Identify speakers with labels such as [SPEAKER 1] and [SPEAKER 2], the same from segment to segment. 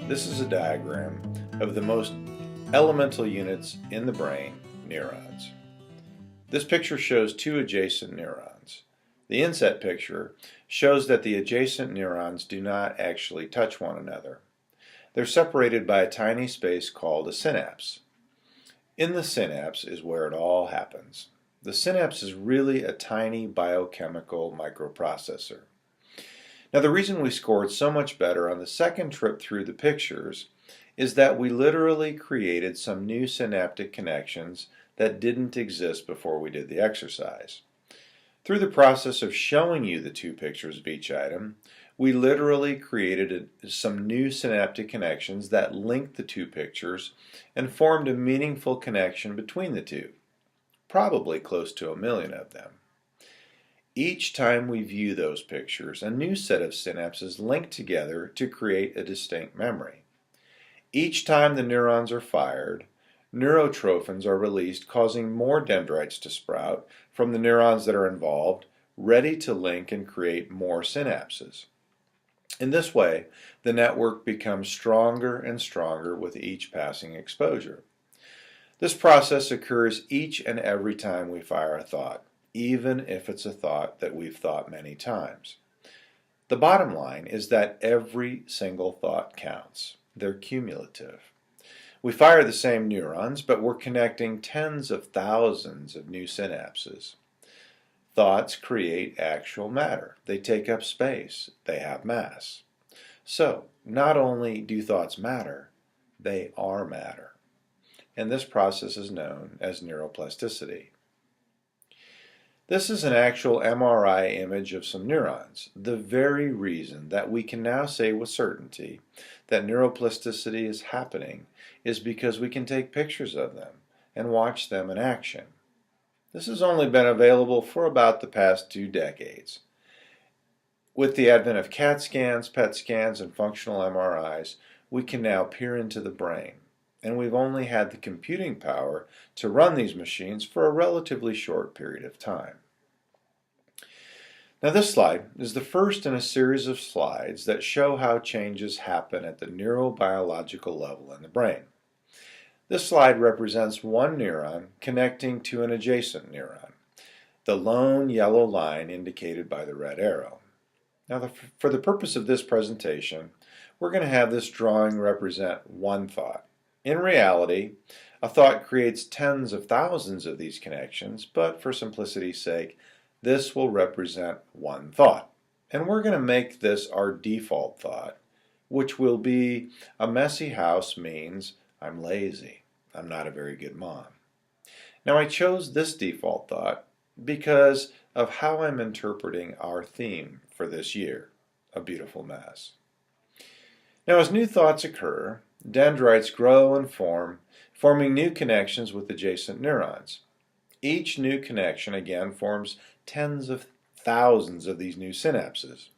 [SPEAKER 1] This is a diagram of the most elemental units in the brain, neurons. This picture shows two adjacent neurons. The inset picture shows that the adjacent neurons do not actually touch one another. They're separated by a tiny space called a synapse. In the synapse is where it all happens. The synapse is really a tiny biochemical microprocessor. Now, the reason we scored so much better on the second trip through the pictures is that we literally created some new synaptic connections that didn't exist before we did the exercise. Through the process of showing you the two pictures of each item, we literally created some new synaptic connections that linked the two pictures and formed a meaningful connection between the two, probably close to 1 million of them. Each time we view those pictures, a new set of synapses link together to create a distinct memory. Each time the neurons are fired, neurotrophins are released, causing more dendrites to sprout from the neurons that are involved, ready to link and create more synapses. In this way, the network becomes stronger and stronger with each passing exposure. This process occurs each and every time we fire a thought, even if it's a thought that we've thought many times. The bottom line is that every single thought counts. They're cumulative. We fire the same neurons, but we're connecting tens of thousands of new synapses. Thoughts create actual matter. They take up space. They have mass. So, not only do thoughts matter, they are matter. And this process is known as neuroplasticity. This is an actual MRI image of some neurons, the very reason that we can now say with certainty that neuroplasticity is happening is because we can take pictures of them and watch them in action. This has only been available for about the past 2 decades. With the advent of CAT scans, PET scans, and functional MRIs, we can now peer into the brain. And we've only had the computing power to run these machines for a relatively short period of time. Now, this slide is the first in a series of slides that show how changes happen at the neurobiological level in the brain. This slide represents one neuron connecting to an adjacent neuron, the lone yellow line indicated by the red arrow. Now, for the purpose of this presentation, we're going to have this drawing represent one thought. In reality, a thought creates tens of thousands of these connections, but for simplicity's sake, this will represent one thought. And we're going to make this our default thought, which will be, a messy house means I'm lazy. I'm not a very good mom. Now, I chose this default thought because of how I'm interpreting our theme for this year, a beautiful mess. Now, as new thoughts occur, dendrites grow and form, forming new connections with adjacent neurons. Each new connection, again, forms tens of thousands of these new synapses.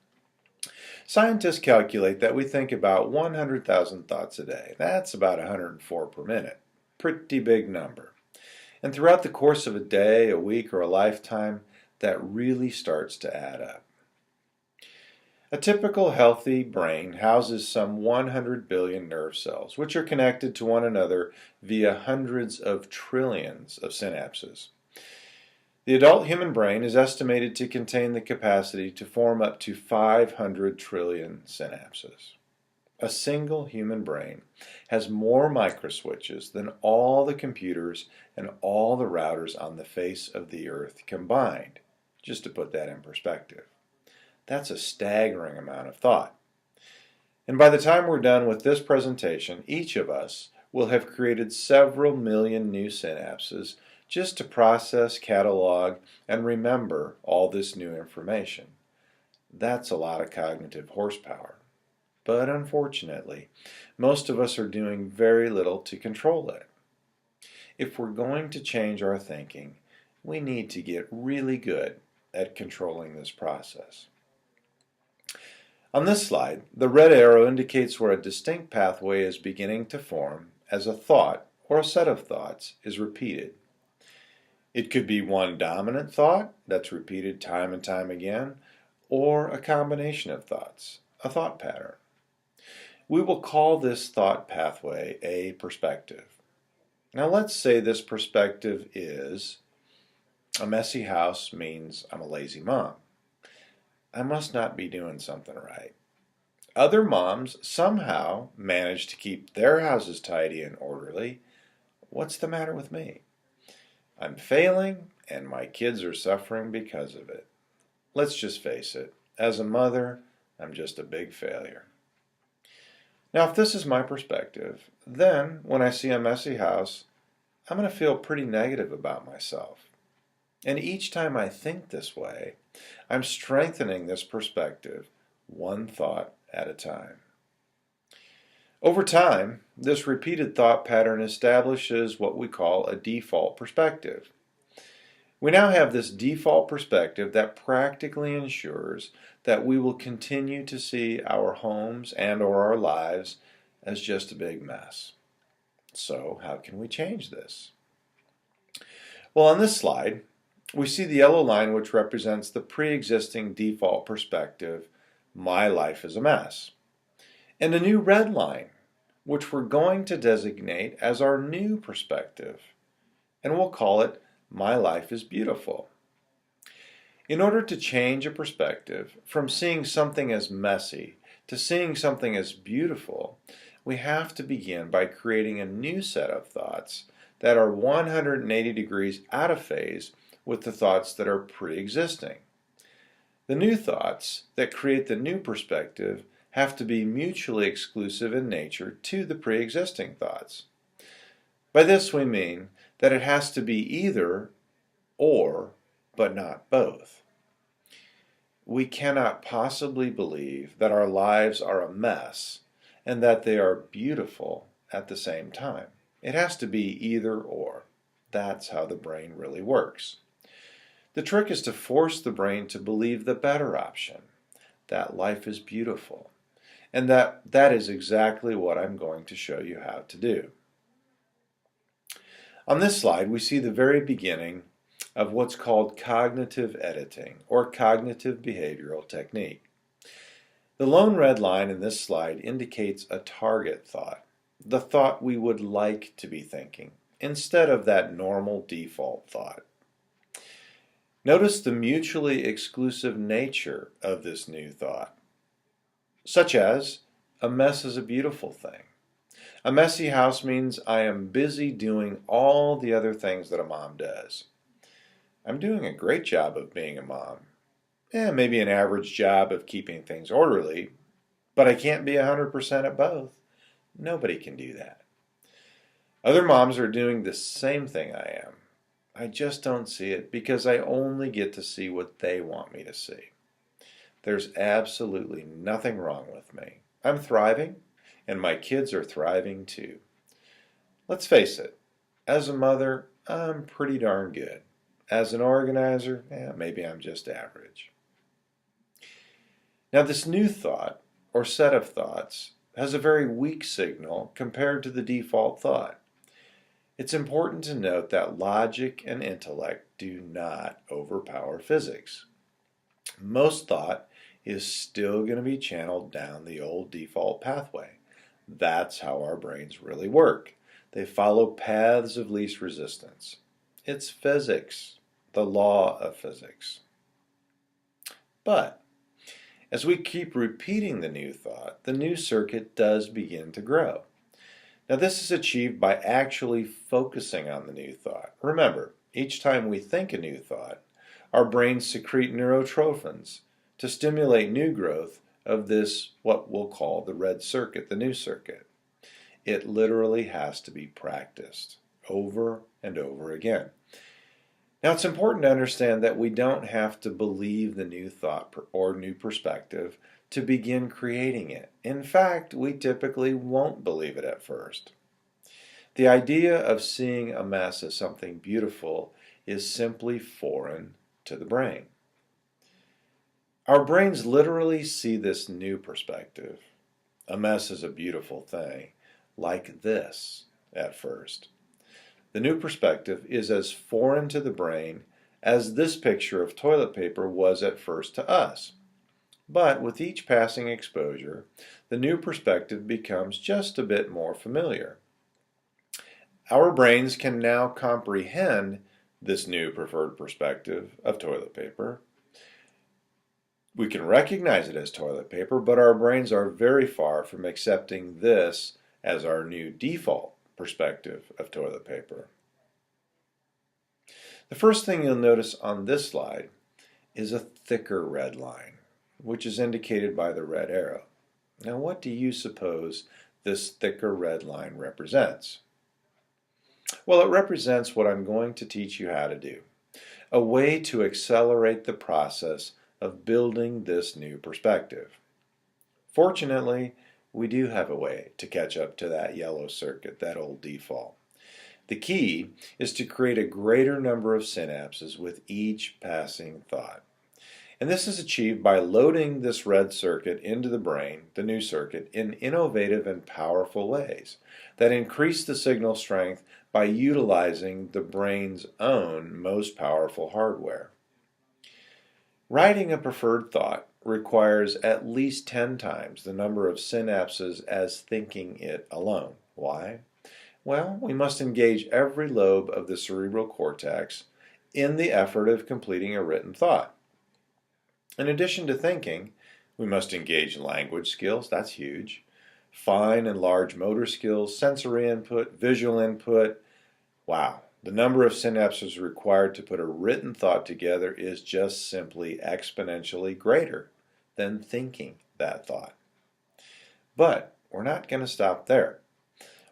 [SPEAKER 1] Scientists calculate that we think about 100,000 thoughts a day. That's about 104 per minute. Pretty big number. And throughout the course of a day, a week, or a lifetime, that really starts to add up. A typical healthy brain houses some 100 billion nerve cells, which are connected to one another via hundreds of trillions of synapses. The adult human brain is estimated to contain the capacity to form up to 500 trillion synapses. A single human brain has more microswitches than all the computers and all the routers on the face of the earth combined, just to put that in perspective. That's a staggering amount of thought. And by the time we're done with this presentation, each of us will have created several million new synapses just to process, catalog, and remember all this new information. That's a lot of cognitive horsepower. But unfortunately, most of us are doing very little to control it. If we're going to change our thinking, we need to get really good at controlling this process. On this slide, the red arrow indicates where a distinct pathway is beginning to form as a thought or a set of thoughts is repeated. It could be one dominant thought that's repeated time and time again, or a combination of thoughts, a thought pattern. We will call this thought pathway a perspective. Now let's say this perspective is, a messy house means I'm a lazy mom. I must not be doing something right. Other moms somehow manage to keep their houses tidy and orderly. What's the matter with me? I'm failing, and my kids are suffering because of it. Let's just face it. As a mother, I'm just a big failure. Now, if this is my perspective, then when I see a messy house, I'm going to feel pretty negative about myself. And each time I think this way, I'm strengthening this perspective one thought at a time. Over time, this repeated thought pattern establishes what we call a default perspective. We now have this default perspective that practically ensures that we will continue to see our homes and/or our lives as just a big mess. So, how can we change this? Well, on this slide, we see the yellow line which represents the pre-existing default perspective, my life is a mess, and a new red line, which we're going to designate as our new perspective, and we'll call it my life is beautiful. In order to change a perspective from seeing something as messy to seeing something as beautiful, we have to begin by creating a new set of thoughts that are 180 degrees out of phase with the thoughts that are pre-existing. The new thoughts that create the new perspective have to be mutually exclusive in nature to the pre-existing thoughts. By this we mean that it has to be either or, but not both. We cannot possibly believe that our lives are a mess and that they are beautiful at the same time. It has to be either or. That's how the brain really works. The trick is to force the brain to believe the better option, that life is beautiful, and that is exactly what I'm going to show you how to do. On this slide, we see the very beginning of what's called cognitive editing, or cognitive behavioral technique. The lone red line in this slide indicates a target thought, the thought we would like to be thinking, instead of that normal default thought. Notice the mutually exclusive nature of this new thought, such as, a mess is a beautiful thing. A messy house means I am busy doing all the other things that a mom does. I'm doing a great job of being a mom. Maybe an average job of keeping things orderly, but I can't be 100% at both. Nobody can do that. Other moms are doing the same thing I am. I just don't see it because I only get to see what they want me to see. There's absolutely nothing wrong with me. I'm thriving, and my kids are thriving too. Let's face it, as a mother, I'm pretty darn good. As an organizer, maybe I'm just average. Now this new thought, or set of thoughts, has a very weak signal compared to the default thought. It's important to note that logic and intellect do not overpower physics. Most thought is still going to be channeled down the old default pathway. That's how our brains really work. They follow paths of least resistance. It's physics, the law of physics. But as we keep repeating the new thought, the new circuit does begin to grow. Now this is achieved by actually focusing on the new thought. Remember, each time we think a new thought, our brains secrete neurotrophins to stimulate new growth of this, what we'll call the red circuit, the new circuit. It literally has to be practiced over and over again. Now it's important to understand that we don't have to believe the new thought or new perspective to begin creating it. In fact, we typically won't believe it at first. The idea of seeing a mess as something beautiful is simply foreign to the brain. Our brains literally see this new perspective, a mess is a beautiful thing, like this at first. The new perspective is as foreign to the brain as this picture of toilet paper was at first to us. But with each passing exposure, the new perspective becomes just a bit more familiar. Our brains can now comprehend this new preferred perspective of toilet paper. We can recognize it as toilet paper, but our brains are very far from accepting this as our new default perspective of toilet paper. The first thing you'll notice on this slide is a thicker red line, which is indicated by the red arrow. Now, what do you suppose this thicker red line represents? Well, it represents what I'm going to teach you how to do, a way to accelerate the process of building this new perspective. Fortunately, we do have a way to catch up to that yellow circuit, that old default. The key is to create a greater number of synapses with each passing thought. And this is achieved by loading this red circuit into the brain, the new circuit, in innovative and powerful ways that increase the signal strength by utilizing the brain's own most powerful hardware. Writing a preferred thought requires at least 10 times the number of synapses as thinking it alone. Why? Well, we must engage every lobe of the cerebral cortex in the effort of completing a written thought. In addition to thinking, we must engage language skills, that's huge, fine and large motor skills, sensory input, visual input. Wow, the number of synapses required to put a written thought together is just simply exponentially greater than thinking that thought. But we're not going to stop there.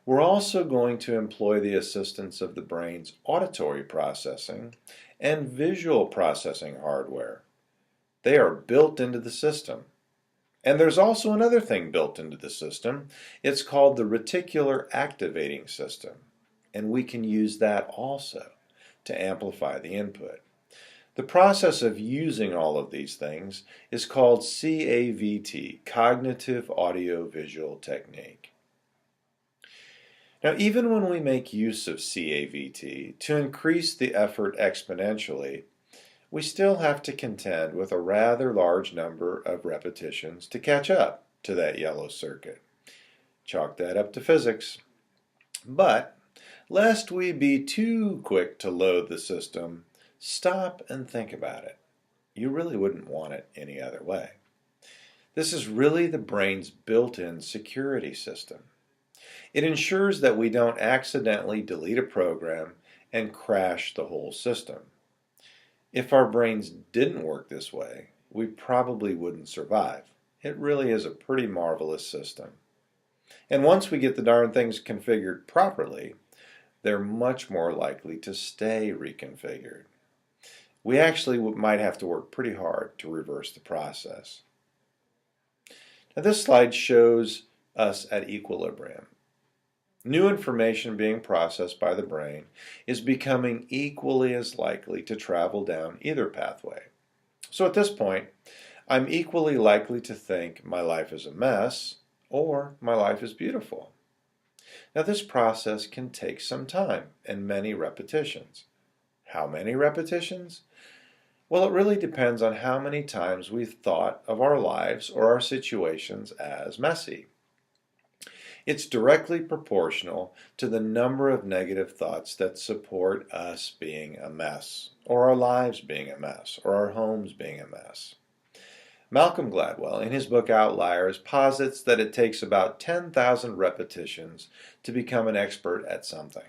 [SPEAKER 1] We're also going to employ the assistance of the brain's auditory processing and visual processing hardware. They are built into the system. And there's also another thing built into the system. It's called the reticular activating system. And we can use that also to amplify the input. The process of using all of these things is called CAVT, Cognitive Audio Visual Technique. Now, even when we make use of CAVT to increase the effort exponentially, we still have to contend with a rather large number of repetitions to catch up to that yellow circuit. Chalk that up to physics. But, lest we be too quick to load the system, stop and think about it. You really wouldn't want it any other way. This is really the brain's built-in security system. It ensures that we don't accidentally delete a program and crash the whole system. If our brains didn't work this way, we probably wouldn't survive. It really is a pretty marvelous system. And once we get the darn things configured properly, they're much more likely to stay reconfigured. We actually might have to work pretty hard to reverse the process. Now, this slide shows us at equilibrium. New information being processed by the brain is becoming equally as likely to travel down either pathway. So at this point, I'm equally likely to think my life is a mess or my life is beautiful. Now, this process can take some time and many repetitions. How many repetitions? Well, it really depends on how many times we've thought of our lives or our situations as messy. It's directly proportional to the number of negative thoughts that support us being a mess, or our lives being a mess, or our homes being a mess. Malcolm Gladwell, in his book Outliers, posits that it takes about 10,000 repetitions to become an expert at something.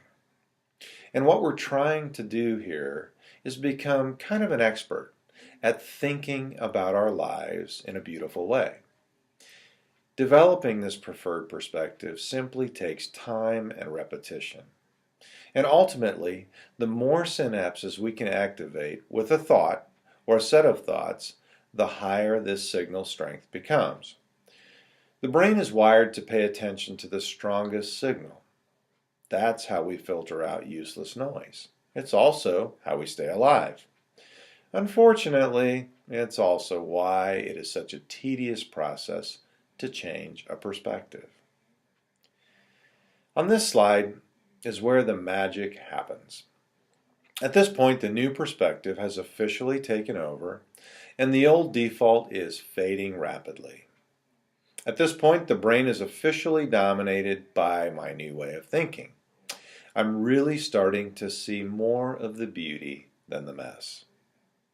[SPEAKER 1] And what we're trying to do here is become kind of an expert at thinking about our lives in a beautiful way. Developing this preferred perspective simply takes time and repetition. And ultimately, the more synapses we can activate with a thought or a set of thoughts, the higher this signal strength becomes. The brain is wired to pay attention to the strongest signal. That's how we filter out useless noise. It's also how we stay alive. Unfortunately, it's also why it is such a tedious process to change a perspective. On this slide is where the magic happens. At this point, the new perspective has officially taken over, and the old default is fading rapidly. At this point, the brain is officially dominated by my new way of thinking. I'm really starting to see more of the beauty than the mess.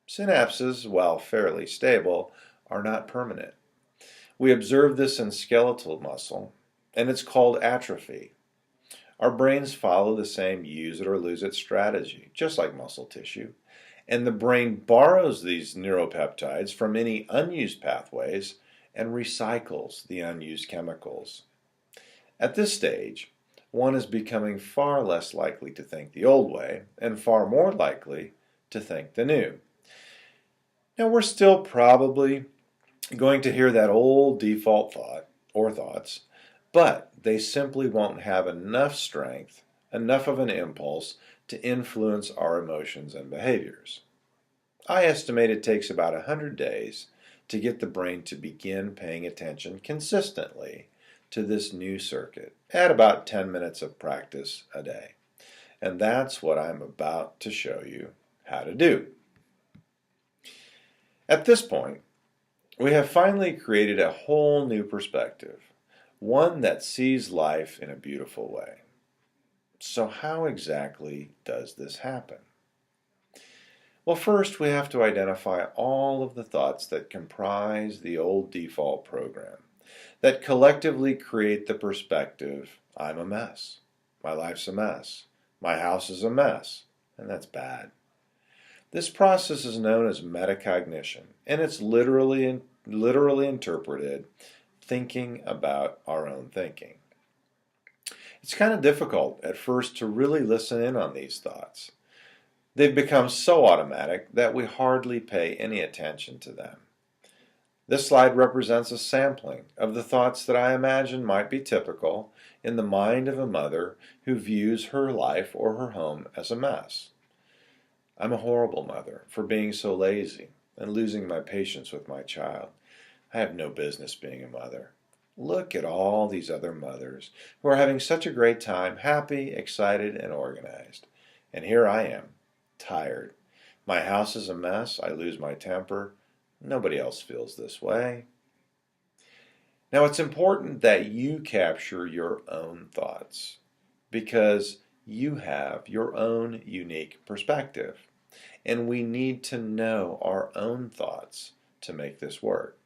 [SPEAKER 1] Synapses, while fairly stable, are not permanent. We observe this in skeletal muscle, and it's called atrophy. Our brains follow the same use it or lose it strategy, just like muscle tissue, and the brain borrows these neuropeptides from any unused pathways and recycles the unused chemicals. At this stage, one is becoming far less likely to think the old way and far more likely to think the new. Now, we're still probably going to hear that old default thought or thoughts, but they simply won't have enough strength, enough of an impulse to influence our emotions and behaviors. I estimate it takes about 100 days to get the brain to begin paying attention consistently to this new circuit at about 10 minutes of practice a day. And that's what I'm about to show you how to do. At this point, we have finally created a whole new perspective, one that sees life in a beautiful way. So how exactly does this happen? Well, first we have to identify all of the thoughts that comprise the old default program, that collectively create the perspective, I'm a mess, my life's a mess, my house is a mess, and that's bad. This process is known as metacognition, and it's literally interpreted thinking about our own thinking. It's kind of difficult at first to really listen in on these thoughts. They've become so automatic that we hardly pay any attention to them. This slide represents a sampling of the thoughts that I imagine might be typical in the mind of a mother who views her life or her home as a mess. I'm a horrible mother for being so lazy and losing my patience with my child. I have no business being a mother. Look at all these other mothers who are having such a great time, happy, excited, and organized. And here I am, tired. My house is a mess. I lose my temper. Nobody else feels this way. Now, it's important that you capture your own thoughts because you have your own unique perspective. And we need to know our own thoughts to make this work.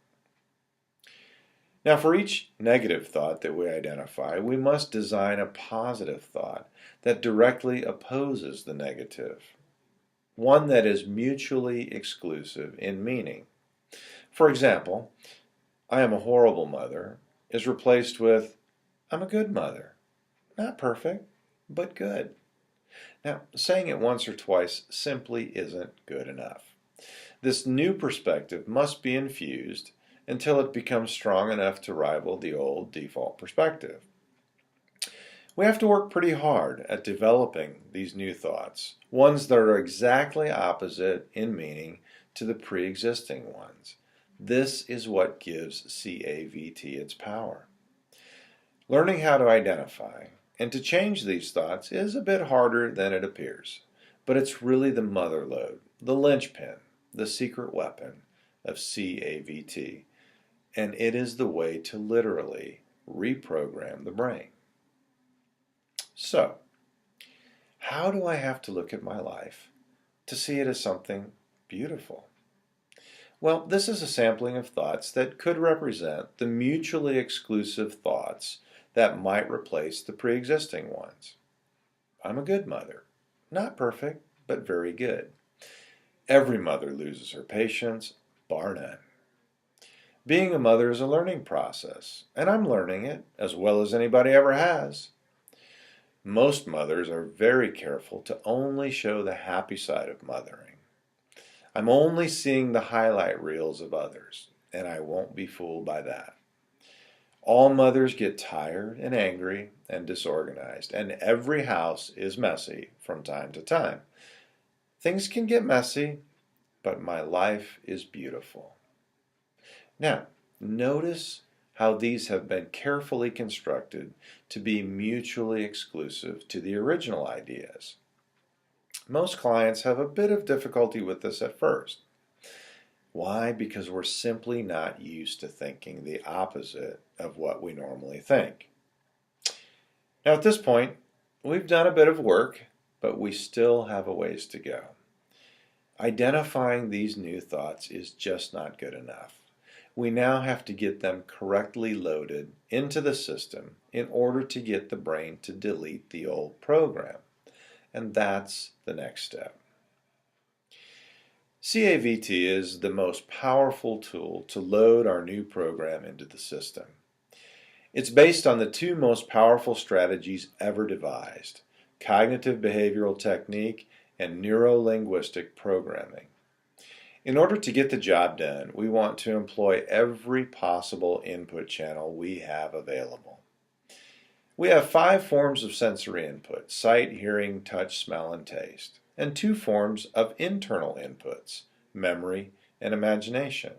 [SPEAKER 1] Now, for each negative thought that we identify, we must design a positive thought that directly opposes the negative, one that is mutually exclusive in meaning. For example, I am a horrible mother is replaced with, I'm a good mother. Not perfect, but good. Now, saying it once or twice simply isn't good enough. This new perspective must be infused until it becomes strong enough to rival the old default perspective. We have to work pretty hard at developing these new thoughts, ones that are exactly opposite in meaning to the pre-existing ones. This is what gives CAVT its power. Learning how to identify and to change these thoughts is a bit harder than it appears, but it's really the mother lode, the linchpin, the secret weapon of CAVT, and it is the way to literally reprogram the brain. So, how do I have to look at my life to see it as something beautiful? Well, this is a sampling of thoughts that could represent the mutually exclusive thoughts that might replace the pre-existing ones. I'm a good mother. Not perfect, but very good. Every mother loses her patience, bar none. Being a mother is a learning process, and I'm learning it as well as anybody ever has. Most mothers are very careful to only show the happy side of mothering. I'm only seeing the highlight reels of others, and I won't be fooled by that. All mothers get tired and angry and disorganized, and every house is messy from time to time. Things can get messy, but my life is beautiful. Now, notice how these have been carefully constructed to be mutually exclusive to the original ideas. Most clients have a bit of difficulty with this at first. Why? Because we're simply not used to thinking the opposite of what we normally think. Now at this point, we've done a bit of work, but we still have a ways to go. Identifying these new thoughts is just not good enough. We now have to get them correctly loaded into the system in order to get the brain to delete the old program. And that's the next step. CAVT is the most powerful tool to load our new program into the system. It's based on the two most powerful strategies ever devised: cognitive behavioral technique and neuro-linguistic programming. In order to get the job done, we want to employ every possible input channel we have available. We have 5 forms of sensory input: sight, hearing, touch, smell, and taste, and 2 forms of internal inputs: memory and imagination.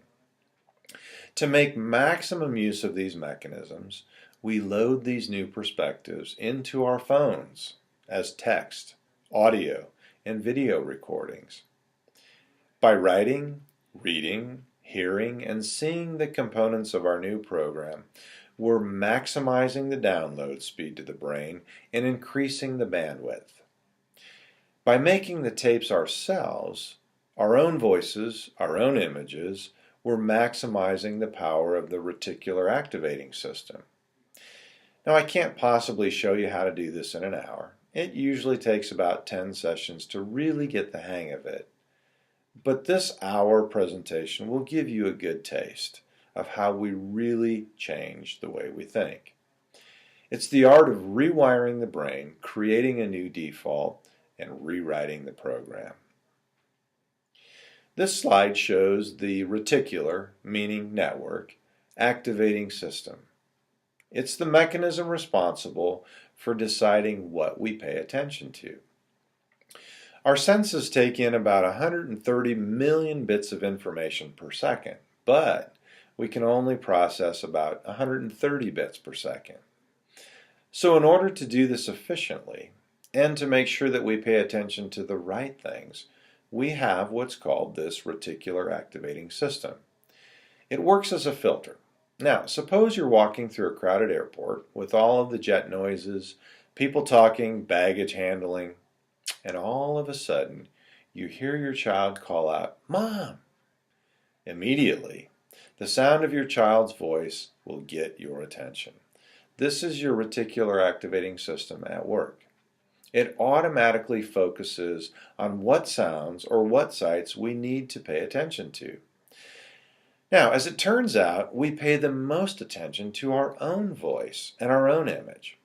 [SPEAKER 1] To make maximum use of these mechanisms, we load these new perspectives into our phones as text, audio, and video recordings. By writing, reading, hearing, and seeing the components of our new program, we're maximizing the download speed to the brain and increasing the bandwidth. By making the tapes ourselves, our own voices, our own images, we're maximizing the power of the reticular activating system. Now, I can't possibly show you how to do this in an hour. It usually takes about 10 sessions to really get the hang of it. But this hour presentation will give you a good taste of how we really change the way we think. It's the art of rewiring the brain, creating a new default, and rewriting the program. This slide shows the reticular, meaning network, activating system. It's the mechanism responsible for deciding what we pay attention to. Our senses take in about 130 million bits of information per second, but we can only process about 130 bits per second. So in order to do this efficiently, and to make sure that we pay attention to the right things, we have what's called this reticular activating system. It works as a filter. Now, suppose you're walking through a crowded airport with all of the jet noises, people talking, baggage handling, and all of a sudden you hear your child call out, "Mom!" Immediately, the sound of your child's voice will get your attention. This is your reticular activating system at work. It automatically focuses on what sounds or what sights we need to pay attention to. Now, as it turns out, we pay the most attention to our own voice and our own image.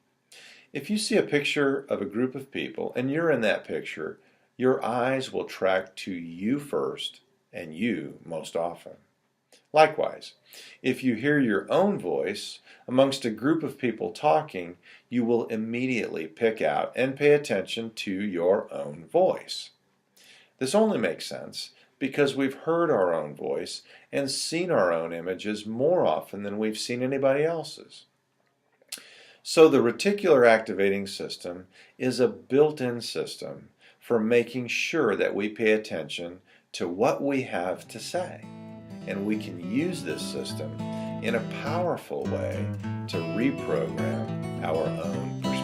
[SPEAKER 1] If you see a picture of a group of people and you're in that picture, your eyes will track to you first and you most often. Likewise, if you hear your own voice amongst a group of people talking, you will immediately pick out and pay attention to your own voice. This only makes sense because we've heard our own voice and seen our own images more often than we've seen anybody else's. So the reticular activating system is a built-in system for making sure that we pay attention to what we have to say. And we can use this system in a powerful way to reprogram our own perspective.